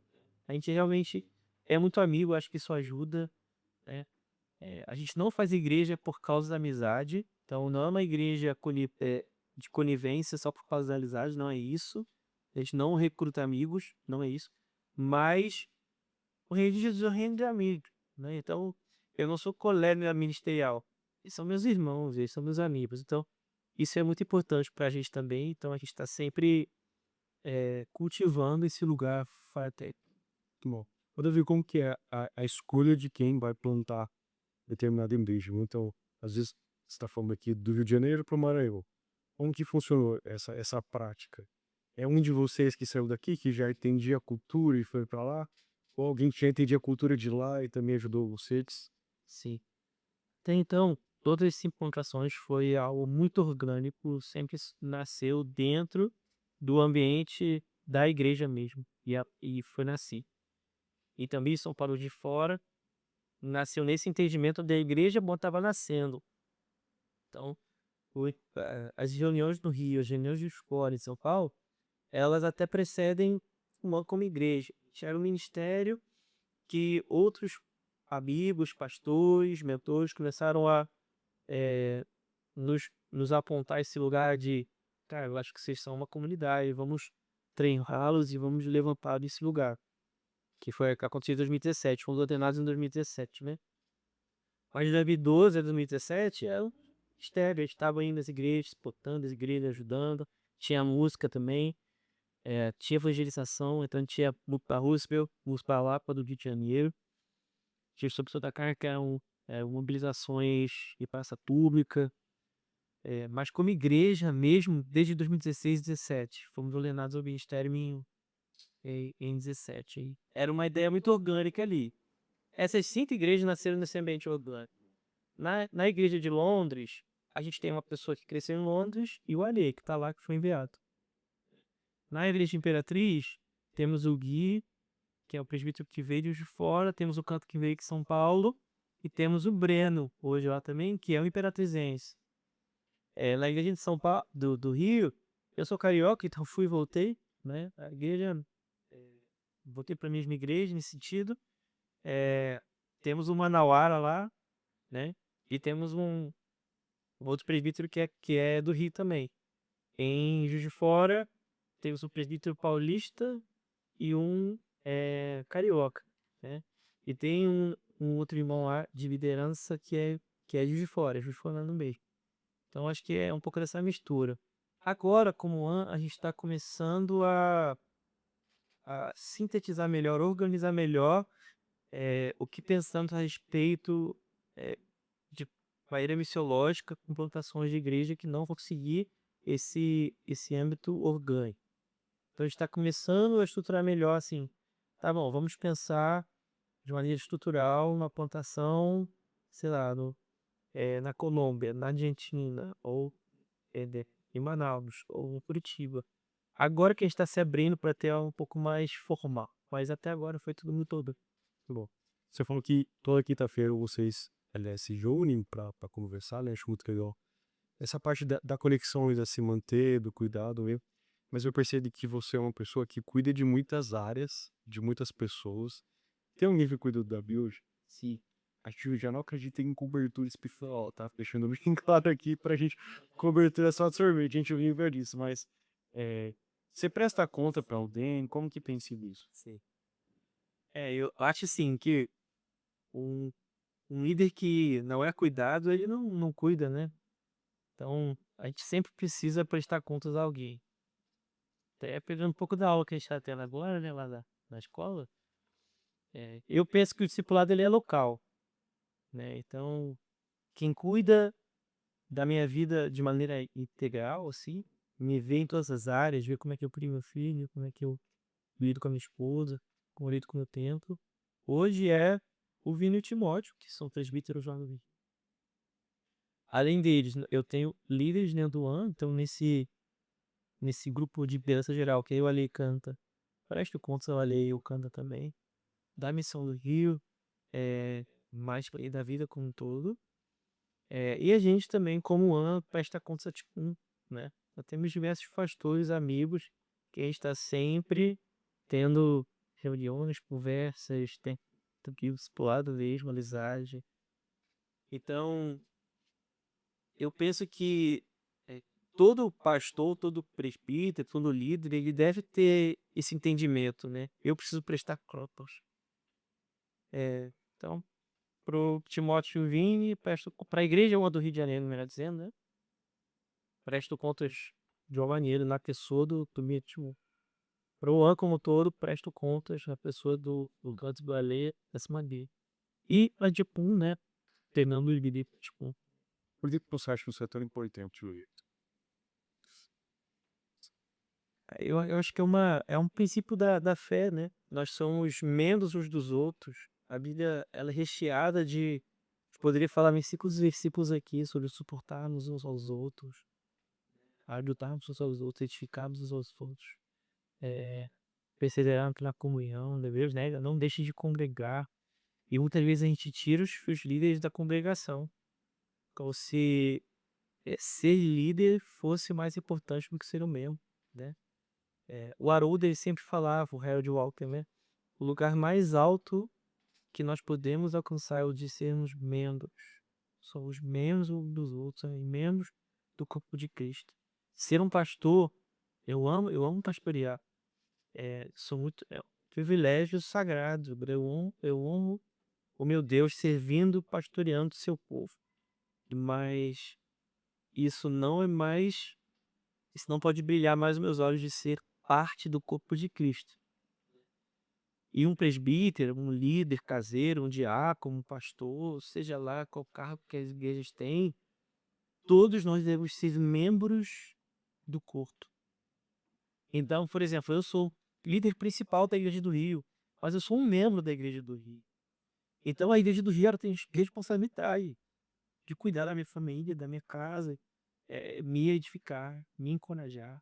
A gente realmente é muito amigo, acho que isso ajuda, né? A gente não faz igreja por causa da amizade, então não é uma igreja de conivência só por causa da amizade, não é isso. A gente não recruta amigos, não é isso. Mas o reino de Jesus é um reino de amigos, né? Então eu não sou colega ministerial. Eles são meus irmãos, eles são meus amigos. Então isso é muito importante para a gente também. Então a gente está sempre cultivando esse lugar fraterno. Muito bom. Ô, Davi, como que é a escolha de quem vai plantar determinada igreja? Então, às vezes, você está falando aqui do Rio de Janeiro para o Maranhão. Como que funcionou essa prática? É um de vocês que saiu daqui, que já entendia a cultura e foi para lá? Ou alguém que já entendia a cultura de lá e também ajudou vocês? Sim. Até então, todas essas encontrações foi algo muito orgânico, sempre nasceu dentro do ambiente da igreja mesmo. E foi nascer. E também São Paulo de Fora nasceu nesse entendimento da igreja estava nascendo. Então, as reuniões no Rio, as reuniões de escola em São Paulo, elas até precedem uma como igreja. Já era um ministério que outros amigos, pastores, mentores começaram a nos apontar esse lugar de, cara, eu acho que vocês são uma comunidade, vamos treiná-los e vamos levantar desse lugar. Que foi o que aconteceu em 2017, fomos ordenados em 2017, né? Mas de 2012 a 2017 era um mistério, a gente estava indo nas igrejas, exportando as igrejas, ajudando, tinha música também, tinha evangelização, então tinha música para Roosevelt, música para Lapa do Rio de Janeiro, tinha sobre Santa Carga, que eram mobilizações e praça pública. Mas como igreja mesmo, desde 2016 e 2017, fomos ordenados ao ministério em 17. Era uma ideia muito orgânica ali. Essas 5 igrejas nasceram nesse ambiente orgânico. Na igreja de Londres, a gente tem uma pessoa que cresceu em Londres e o Ale, que está lá, que foi enviado. Na igreja Imperatriz, temos o Gui, que é o presbítero que veio de fora, temos o canto que veio de São Paulo, e temos o Breno, hoje lá também, que é o imperatrizense. Na igreja de São Paulo, do Rio, eu sou carioca, então fui e voltei, né? A igreja, voltei para a mesma igreja nesse sentido. Temos o Manauara lá, né? E temos um outro presbítero que é do Rio também. Em Juiz de Fora, temos um presbítero paulista e um carioca, né? E tem um outro irmão lá de liderança que é Juiz de Fora, Juiz de Fora no meio. Então acho que é um pouco dessa mistura. Agora, como a gente está começando a sintetizar melhor, organizar melhor o que pensamos a respeito de carreira missiológica com plantações de igreja que não vão seguir esse âmbito orgânico. Então a gente está começando a estruturar melhor assim. Tá bom, vamos pensar de maneira estrutural uma plantação, sei lá, na Colômbia, na Argentina, ou em Manaus, ou em Curitiba. Agora que a gente está se abrindo para ter algo um pouco mais formal. Mas até agora foi tudo muito bem. Muito bom. Você falou que toda quinta-feira vocês se reúnem para conversar, né? Acho muito legal. Essa parte da conexão e da se manter, do cuidado mesmo. Mas eu percebi que você é uma pessoa que cuida de muitas áreas, de muitas pessoas. Tem alguém que cuida do Davi hoje? Sim. A gente já não acredita em cobertura espiritual, tá? Deixando bem claro aqui pra gente, cobertura é só de sorvete, a gente vive disso, mas Você presta conta pra alguém? Como que tem sido isso? Sim. Eu acho assim que um, um líder que não é cuidado, ele não cuida, né? Então, a gente sempre precisa prestar contas a alguém. Até pegando um pouco da aula que a gente está tendo agora, né, lá na escola. Eu penso que o discipulado ele é local, né? Então, quem cuida da minha vida de maneira integral, assim, me vê em todas as áreas, vê como é que eu crio meu filho, como é que eu lido com a minha esposa, como eu lido com o meu tempo. Hoje é o Vini e o Timóteo, que são presbíteros lá no Rio. Além deles, eu tenho líderes dentro do ano, então nesse grupo de liderança geral, que eu Ali canta, presto contas ao Ali, eu canta também, da Missão do Rio, mais e da vida como um todo. E a gente também, como ano, presta contas a tipo né? Nós temos diversos pastores, amigos, que a gente está sempre tendo reuniões, conversas, tem discipulado mesmo, amizade. Então, eu penso que todo pastor, todo presbítero, todo líder, ele deve ter esse entendimento, né? Eu preciso prestar contas. Então, pro Timóteo Vini, presto para a igreja uma do Rio de Janeiro, melhor dizendo, né? Presto contas de uma maneira na pessoa do Mitchell. Para o ano como um todo, presto contas na pessoa do Gantz Ballet dessa maneira. E a Dipum, né? Treinando o líder Dipum. Por que você acha que isso é tão importante, Luiz? Eu acho que é um princípio da fé, né? Nós somos membros uns dos outros. A Bíblia ela é recheada de. Poderia falar versículos aqui sobre suportarmos uns aos outros, ajudarmos uns aos outros, edificarmos uns aos outros, perseverarmos na comunhão, Deus, né? Não deixe de congregar. E muitas vezes a gente tira os líderes da congregação, como se ser líder fosse mais importante do que ser o membro, né? O Haroldo ele sempre falava, o Harold Walker, né? O lugar mais alto que nós podemos alcançar é o de sermos membros. Somos membros uns dos outros e membros do corpo de Cristo. Ser um pastor, eu amo pastorear. Sou muito, é um privilégio sagrado. Eu honro o meu Deus servindo, pastoreando seu povo. Mas isso não é mais, isso não pode brilhar mais os meus olhos de ser parte do corpo de Cristo. E um presbítero, um líder caseiro, um diácono, um pastor, seja lá qual cargo que as igrejas têm, todos nós devemos ser membros do corpo. Então, por exemplo, eu sou líder principal da Igreja do Rio, mas eu sou um membro da Igreja do Rio. Então, a Igreja do Rio ela tem responsabilidade de cuidar da minha família, da minha casa, me edificar, me encorajar,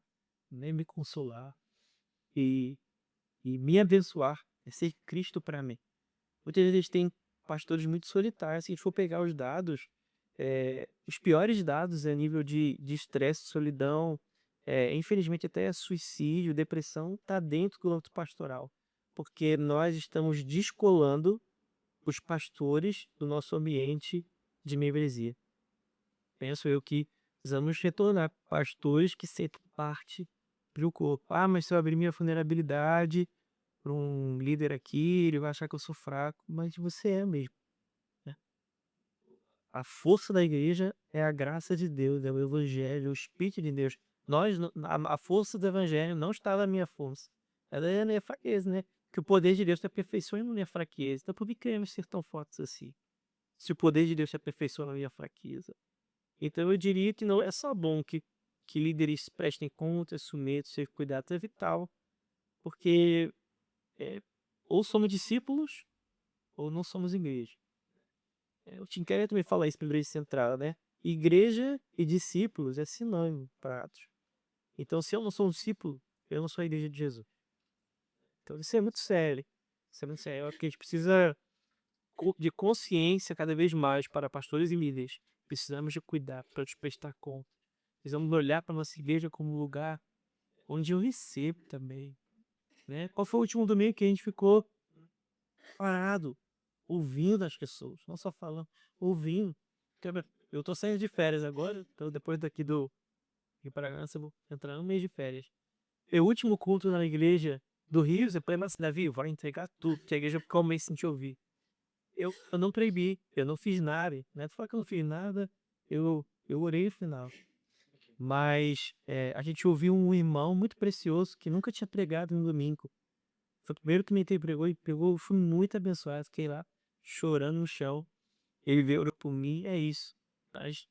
né, me consolar e, e me abençoar, ser Cristo para mim. Muitas vezes tem pastores muito solitários. Se a gente for pegar os dados, os piores dados a nível de estresse, solidão, infelizmente até suicídio, depressão, está dentro do âmbito pastoral. Porque nós estamos descolando os pastores do nosso ambiente de membresia. Penso eu que precisamos retornar pastores que sentem parte do corpo. Ah, mas se eu abrir minha vulnerabilidade para um líder aqui, ele vai achar que eu sou fraco, mas você é mesmo, né? A força da igreja é a graça de Deus, é o evangelho, é o Espírito de Deus. A força do evangelho não está na minha força, ela é na minha fraqueza, né? Que o poder de Deus se aperfeiçoa na minha fraqueza. Então por que queremos ser tão fortes assim? Se o poder de Deus se aperfeiçoa na minha fraqueza. Então eu diria que não é só bom que líderes prestem contas, submetam, sejam cuidados, é vital, porque é, ou somos discípulos ou não somos igreja. O Tim Keller também fala isso para a igreja central, né? Igreja e discípulos é sinônimo para Atos. Então, se eu não sou um discípulo, eu não sou a igreja de Jesus. Então, isso é muito sério. Isso é muito sério. Eu acho que a gente precisa de consciência cada vez mais para pastores e líderes. Precisamos de cuidar para nos prestar conta. Precisamos olhar para a nossa igreja como um lugar onde eu recebo também, né? Qual foi o último domingo que a gente ficou parado, ouvindo as pessoas, não só falando, ouvindo. Eu tô saindo de férias agora, então depois daqui do Rio Bragança eu vou entrar no mês de férias. o último culto na igreja do Rio, você põe mas Davi, vai entregar tudo, que a igreja ficou meio sem te ouvir. Eu não proibi, eu não fiz nada, né? Tu fala que eu não fiz nada, eu orei no final. Mas a gente ouviu um irmão muito precioso que nunca tinha pregado no domingo. Foi o primeiro que me pregou e pegou, fui muito abençoado, fiquei lá chorando no chão. Ele veio orou por mim, é isso. Mas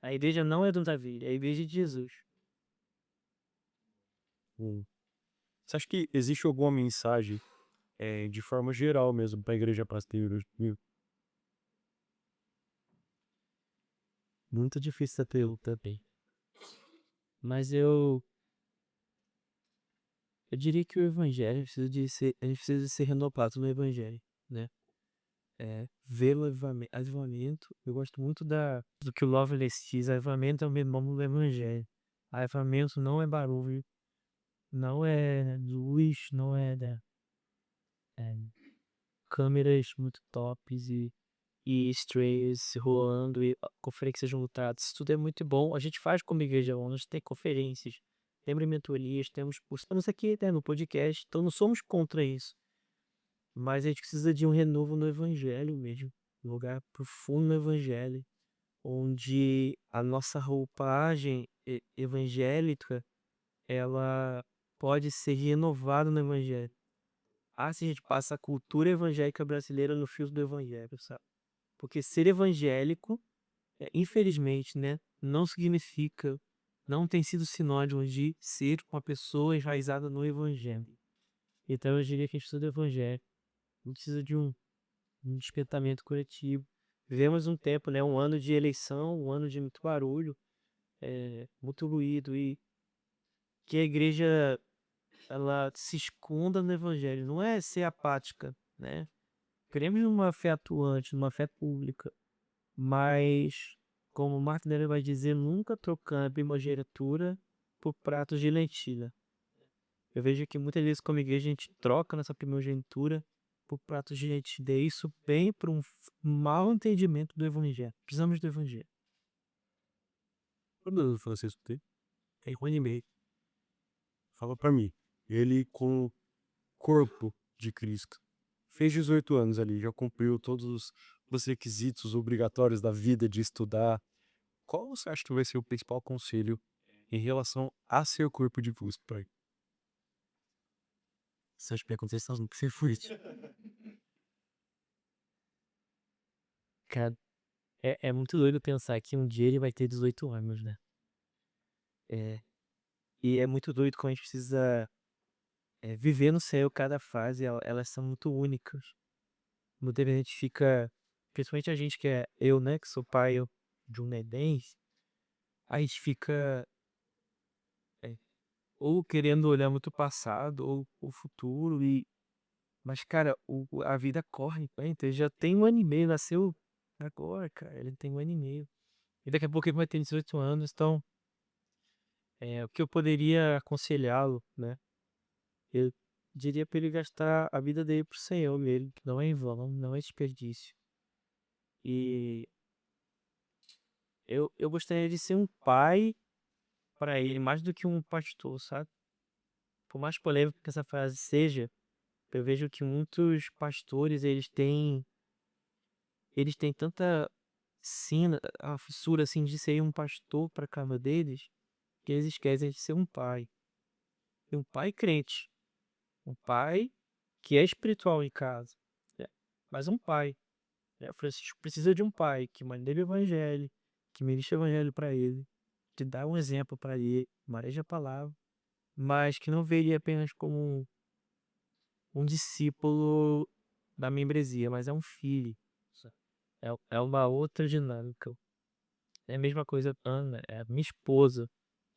a igreja não é do Davi, é a igreja de Jesus. Hum. Você acha que existe alguma mensagem, de forma geral mesmo, pra igreja brasileira hoje? Muito difícil essa pergunta também. Mas eu diria que o evangelho a gente precisa ser renovado no evangelho, né? Ver o avivamento, eu gosto muito do que o Lovelace diz, avivamento é o mesmo nome do evangelho. Avivamento não é barulho, não é luz, não é, é câmeras muito tops e estrelas rolando e conferências lotadas. Isso tudo é muito bom. A gente faz como igreja, a gente tem conferências, temos mentorias, estamos aqui, né, no podcast, então não somos contra isso. Mas a gente precisa de um renovo no evangelho mesmo, um lugar profundo no evangelho, onde a nossa roupagem evangélica, ela pode ser renovada no evangelho. Se a gente passa a cultura evangélica brasileira no fio do evangelho, sabe? Porque ser evangélico, infelizmente, né, não significa, não tem sido sinônimo de ser uma pessoa enraizada no evangelho. Então eu diria que a gente precisa do evangelho, a gente precisa de um despertamento coletivo. Vivemos um tempo, né, um ano de eleição, um ano de muito barulho, muito ruído e que a igreja ela se esconda no evangelho, não é ser apática, né? Queremos uma fé atuante, uma fé pública, mas, como Martin Luther vai dizer, nunca trocando a primogenitura por pratos de lentilha. Eu vejo que muitas vezes como igreja a gente troca nossa primogenitura por pratos de lentilha. E isso vem para um mau entendimento do evangelho. Precisamos do evangelho. Quando o Francisco tem? É ruim meio. Fala pra mim. Ele com o corpo de Cristo. Fez 18 anos ali, já cumpriu todos os requisitos obrigatórios da vida de estudar. Qual você acha que vai ser o principal conselho em relação a ser corpo de Cristo, pai? Essas perguntas são muito difíceis. Cara, é muito doido pensar que um dia ele vai ter 18 anos, né? É, e é muito doido como a gente precisa viver no céu cada fase, elas são muito únicas. Muitas vezes a gente fica, principalmente a gente que é eu, né, que sou pai de um neném, a gente fica é, ou querendo olhar muito o passado ou o futuro, mas, cara, a vida corre, né? Então ele já tem 1 ano e meio, nasceu agora, cara, ele tem 1 ano e meio. E daqui a pouco ele vai ter 18 anos, então o que eu poderia aconselhá-lo, né? Eu diria para ele gastar a vida dele pro Senhor mesmo, que não é em vão, não é desperdício. E eu gostaria de ser um pai para ele, mais do que um pastor, sabe? Por mais polêmico que essa frase seja, eu vejo que muitos pastores, eles têm tanta sina, a fissura assim de ser um pastor para cada deles, que eles esquecem de ser um pai. E um pai crente, um pai que é espiritual em casa, né? Mas um pai. Francisco precisa de um pai que maneje o evangelho, que ministre o evangelho para ele, que dá um exemplo para ele, maneja a palavra, mas que não vê ele apenas como um discípulo da membresia, mas é um filho. É uma outra dinâmica. É a mesma coisa, Ana, é a minha esposa.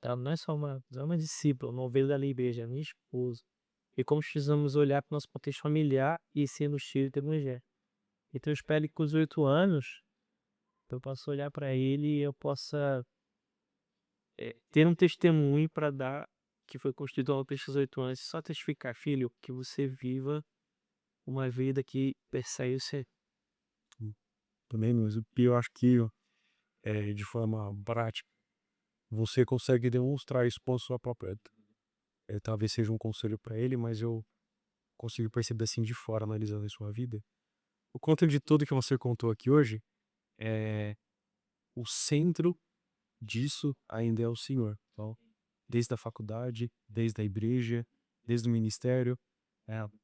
Ela não é só uma discípula, uma ovelha da igreja, é a minha esposa. E como precisamos olhar para o nosso contexto familiar e ser no cheiro do evangelho. Então eu espero que com os 8 anos eu possa olhar para ele e eu possa ter um testemunho para dar que foi construído ao longo desses 8 anos. Só testificar, filho, que você viva uma vida que persegue o ser. Também, mas o pior, eu acho que de forma prática, você consegue demonstrar isso com a sua própria vida. talvez seja um conselho para ele, mas eu consigo perceber assim de fora, analisando a sua vida. O quanto de tudo que você contou aqui hoje, o centro disso ainda é o Senhor. Então, desde a faculdade, desde a igreja, desde o ministério,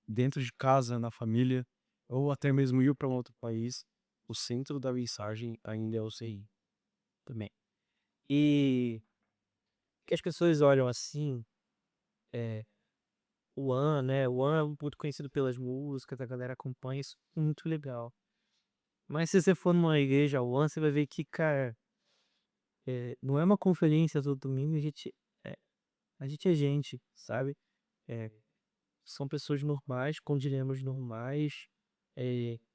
dentro de casa, na família, ou até mesmo ir para um outro país, o centro da mensagem ainda é o Senhor. Também. E que as pessoas olham assim, o One, né? O One é muito conhecido pelas músicas, a galera acompanha isso, muito legal. Mas se você for numa igreja One, você vai ver que, cara, não é uma conferência todo domingo, a gente é gente, sabe? É, são pessoas normais, com dilemas normais,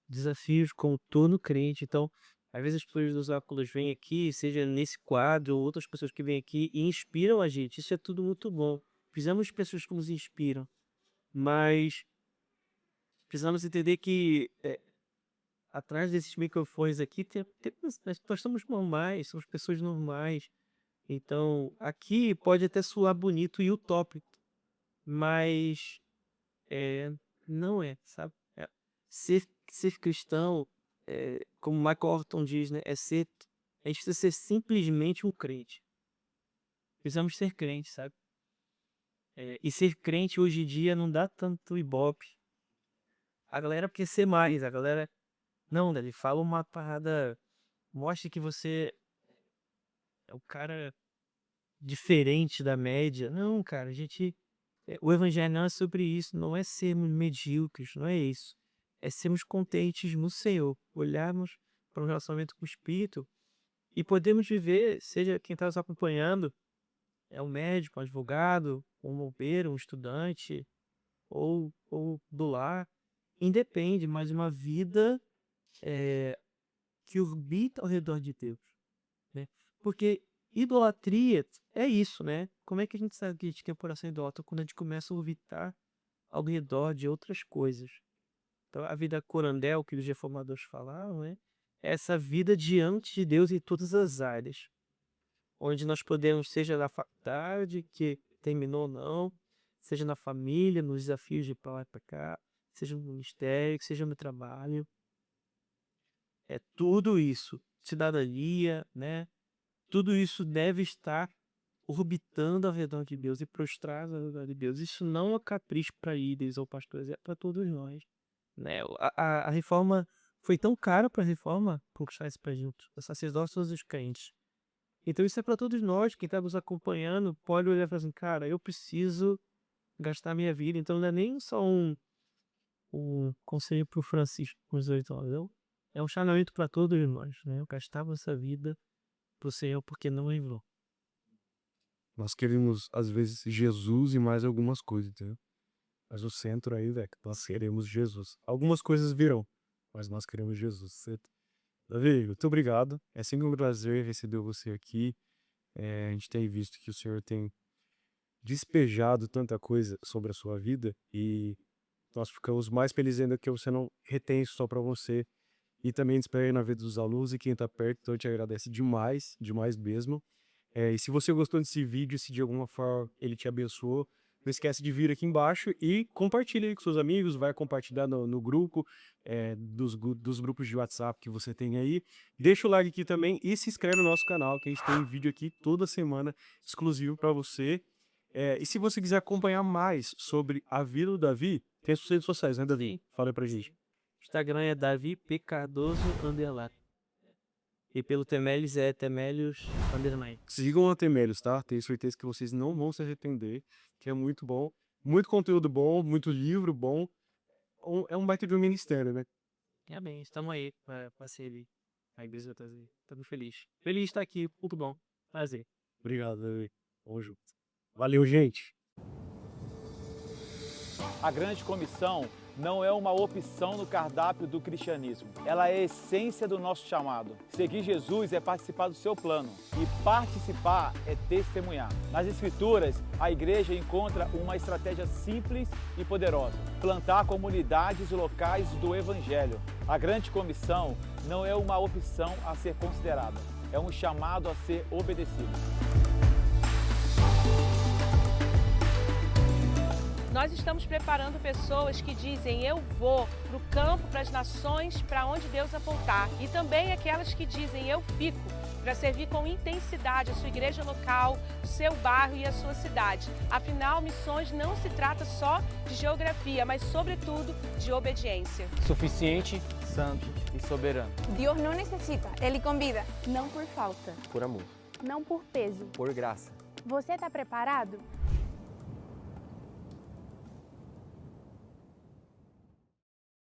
desafios como todo crente. Então, às vezes as pessoas dos óculos vêm aqui, seja nesse quadro ou outras pessoas que vêm aqui e inspiram a gente. Isso é tudo muito bom. Precisamos de pessoas que nos inspiram, mas precisamos entender que atrás desses microfones aqui nós somos normais, somos pessoas normais. Então, aqui pode até soar bonito e utópico, mas não é, sabe? Ser cristão, como Michael Orton diz, né? A gente precisa ser simplesmente um crente. Precisamos ser crentes, sabe? E ser crente hoje em dia não dá tanto ibope. A galera quer ser mais, a galera... Não, ele fala uma parada... Mostre que você é o cara diferente da média. Não, cara, o evangelho não é sobre isso, não é sermos medíocres, não é isso. É sermos contentes no Senhor, olharmos para um relacionamento com o Espírito e podemos viver, seja quem está nos acompanhando, é um médico, um advogado, um bombeiro, um estudante, ou do lar, independe, mas uma vida que orbita ao redor de Deus, né? Porque idolatria é isso, né? Como é que a gente sabe que a gente tem um coração idólatra? Quando a gente começa a orbitar ao redor de outras coisas. Então, a vida corandel, que os reformadores falavam, né? É essa vida diante de Deus em todas as áreas. Onde nós podemos, seja na faculdade, que terminou ou não, seja na família, nos desafios de pra lá e pra cá, seja no ministério, seja no trabalho. É tudo isso. Cidadania, né? Tudo isso deve estar orbitando ao redor de Deus e prostrado ao redor de Deus. Isso não é capricho para líderes ou pastores, é para todos nós, né? A reforma foi tão cara para a reforma conquistar esse presunto, o sacerdócio todos os crentes. Então isso é para todos nós, quem está nos acompanhando pode olhar e falar assim, cara, eu preciso gastar minha vida. Então não é nem só um conselho para o Francisco com os 8 anos, não. É um chamamento para todos nós, né? Eu gastava essa vida pro Senhor porque não livrou. Nós queremos, às vezes, Jesus e mais algumas coisas, entendeu? Mas o centro aí, velho, nós queremos Jesus. Algumas coisas virão, mas nós queremos Jesus, certo? Davi, muito obrigado. É sempre um prazer receber você aqui. A gente tem visto que o senhor tem despejado tanta coisa sobre a sua vida e nós ficamos mais felizes ainda que você não retém isso só para você e também despede na vida dos alunos e quem tá perto, então eu te agradeço demais, demais mesmo. E se você gostou desse vídeo, se de alguma forma ele te abençoou, não esquece de vir aqui embaixo e compartilha aí com seus amigos, vai compartilhar no grupo, dos grupos de WhatsApp que você tem aí. Deixa o like aqui também e se inscreve no nosso canal, que a gente tem vídeo aqui toda semana exclusivo para você. E se você quiser acompanhar mais sobre a vida do Davi, tem as suas redes sociais, né, Davi? Sim. Fala aí pra gente. Instagram é Davi P. Cardoso _. E pelo Temélios é Temélios _. Sigam a Temélios, tá? Tenho certeza que vocês não vão se arrepender, que é muito bom. Muito conteúdo bom, muito livro bom. É um baita de um ministério, né? Bem, estamos aí para servir a igreja trazer. Estamos felizes. Feliz de estar aqui, muito bom. Prazer. Obrigado, Davi. Vamos junto. Valeu, gente. A grande comissão não é uma opção no cardápio do cristianismo. Ela é a essência do nosso chamado. Seguir Jesus é participar do seu plano. E participar é testemunhar. Nas Escrituras, a igreja encontra uma estratégia simples e poderosa: plantar comunidades locais do Evangelho. A grande comissão não é uma opção a ser considerada. É um chamado a ser obedecido. Nós estamos preparando pessoas que dizem eu vou para o campo, para as nações, para onde Deus apontar. E também aquelas que dizem eu fico, para servir com intensidade a sua igreja local, o seu bairro e a sua cidade. Afinal, missões não se trata só de geografia, mas sobretudo de obediência. Suficiente, santo e soberano. Deus não necessita, Ele convida. Não por falta, Por amor. não por peso. Por graça. Você está preparado?